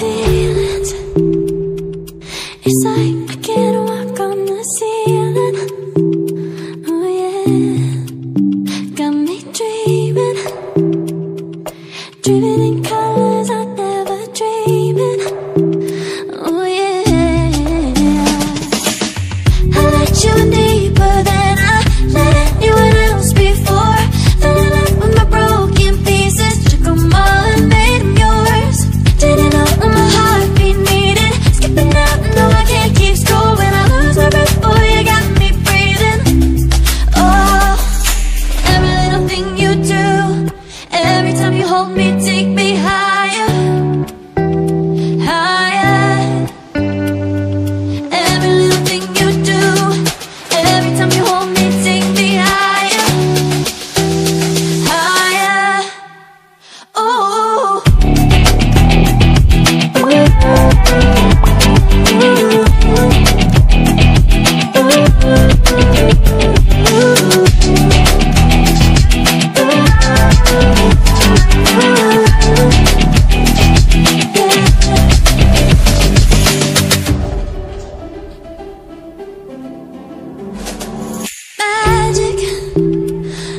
feelings. It's like I can't walk on the ceiling. Oh yeah, got me dreaming, dreaming in colors I never dreamed. Oh yeah, I let you in deeper than I let anyone else before. Fell in love with my broken pieces, took them all and made them yours. Didn't know what my heartbeat needed, skipping out, no I can't keep score. When I lose my breath, boy, you got me breathing. Oh, every little thing you do, every time you hold me, take me higher, higher. Every little thing you do, every time you hold me, take me higher, higher. Oh, magic.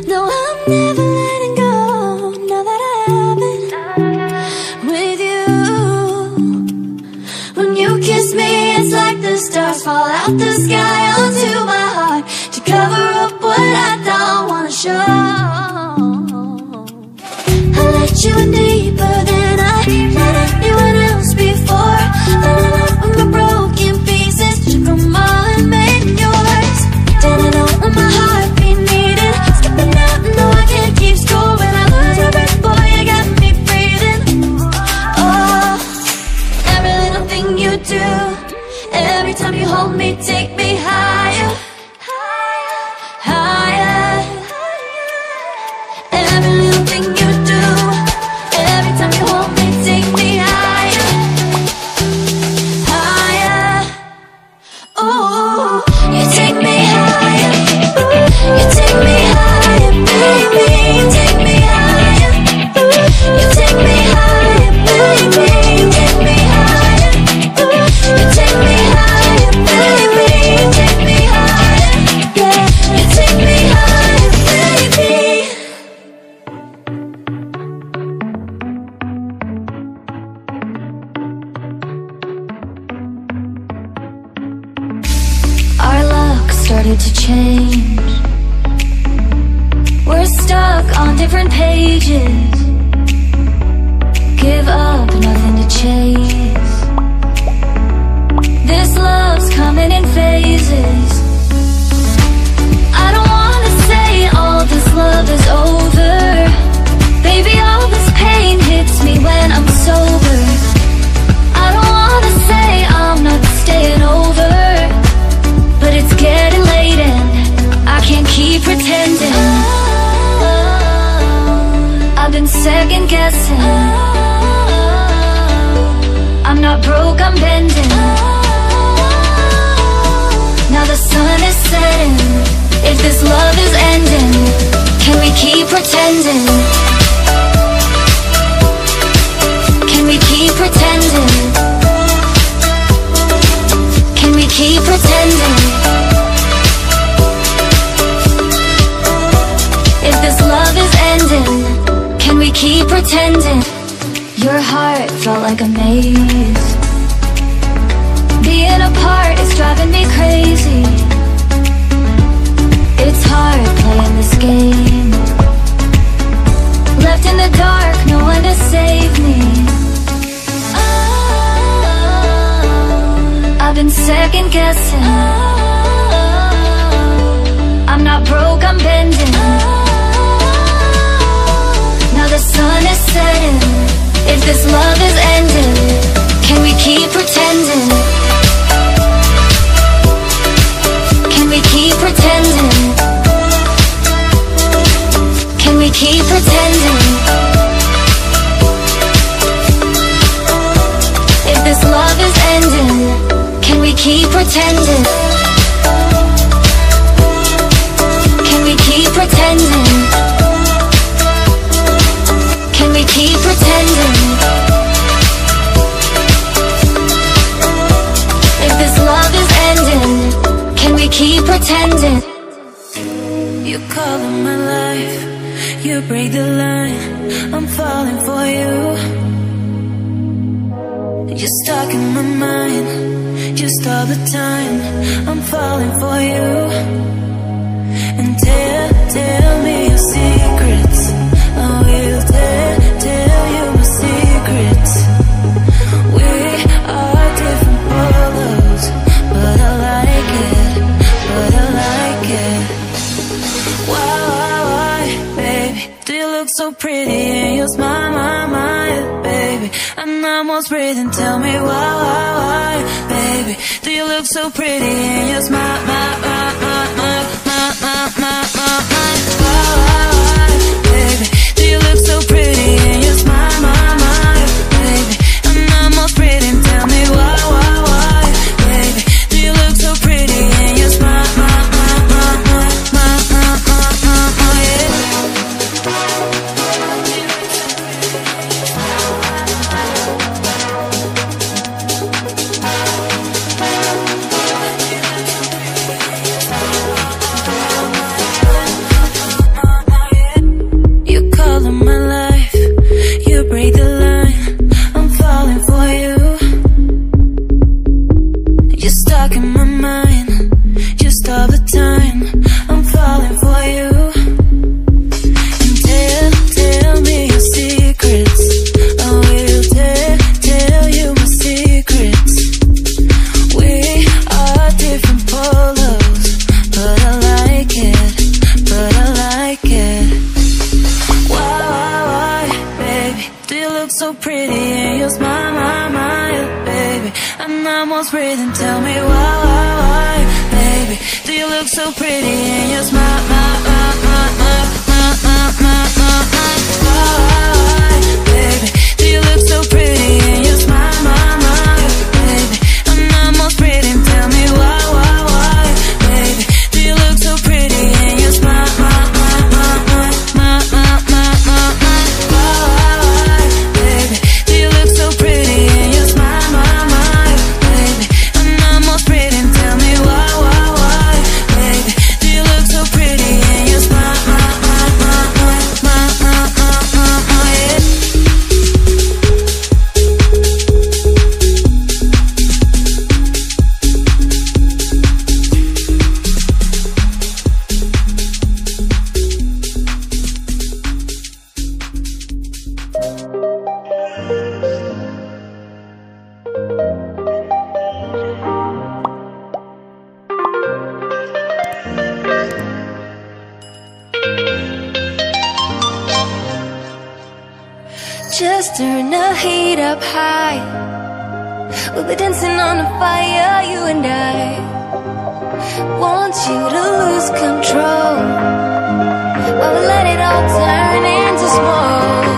No, I'm never letting go. Now that I have it with you. When you kiss me, it's like the stars fall out the sky onto my heart to cover up what I don't wanna show. I let you in deeper than I let anyone else before. Fell in love with my broken pieces, took them all and made them yours. Didn't know what my heartbeat needed, skipping out, no I can't keep score. When I lose my breath, boy, you got me breathing. Oh, every little thing you do, every time you hold me, take me higher, higher. Every little thing you do, every time you hold me, take me higher, higher. Oh, you take me higher, you take me higher, baby, you take me higher, you take me higher, baby, you take me higher, you take me higher, baby, you take me higher, yeah, you take me higher, baby. Our luck started to change. We're stuck on different pages. Give up, nothing to chase. This love's coming in phases. I don't wanna say all this love is over. Baby, all this pain hits me when I'm sober. I don't wanna say I'm not staying over, but it's getting late and I can't keep pretending. I've been second guessing. I'm not broke, I'm bending. Now the sun is setting. If this love is ending, can we keep pretending? Can we keep pretending? Can we keep pretending? If this love is ending, can we keep pretending? Your heart felt like a maze. Being apart is driving me crazy. It's hard playing this game. Left in the dark, no one to save me. I've been second guessing. I'm not broke, I'm bending. Now the sun is setting. If this love is ending, can we keep pretending? Can we keep pretending? Can we keep pretending? If this love is ending, can we keep pretending? Can we keep pretending? Can we keep pretending? pretending. You call in my life, you break the line, I'm falling for you. You're stuck in my mind, just all the time, I'm falling for you. And tell me your secrets, I will tell you my secrets. We are different polos, but I like it, Why, baby, do you look so pretty and you smile, baby? I'm almost breathing, tell me why, baby, do you look so pretty and you smile, baby, do you look so pretty and you smile, baby, I'm almost breathing, tell me why, baby, do you look so pretty and you smile, breathing, tell me why, baby, do you look so pretty and you smile, baby, do you look so pretty and you smile, baby, I'm almost breathing, tell me why, baby, do you look so pretty and you smile, baby, do you look so pretty and you smile, just turn the heat up high. We'll be dancing on the fire, you and I. Want you to lose control while we let it all turn into smoke.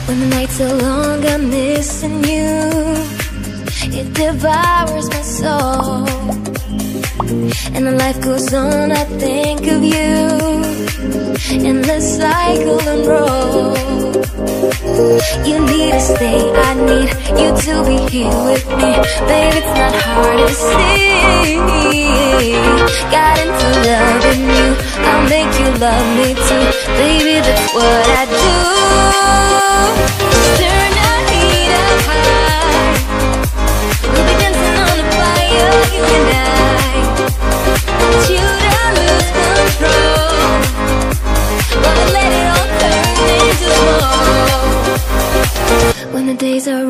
When the nights are long, I'm missing you. It devours my soul. And the life goes on, I think of you. Endless cycle and roll. You need to stay, I need you to be here with me. Baby, it's not hard to see. Got into loving you, I'll make you love me too. Baby, that's what I do. Turn the heat up high. We'll be dancing on the fire, you and I. Want you to lose control while I let it all turn into smoke. When the days are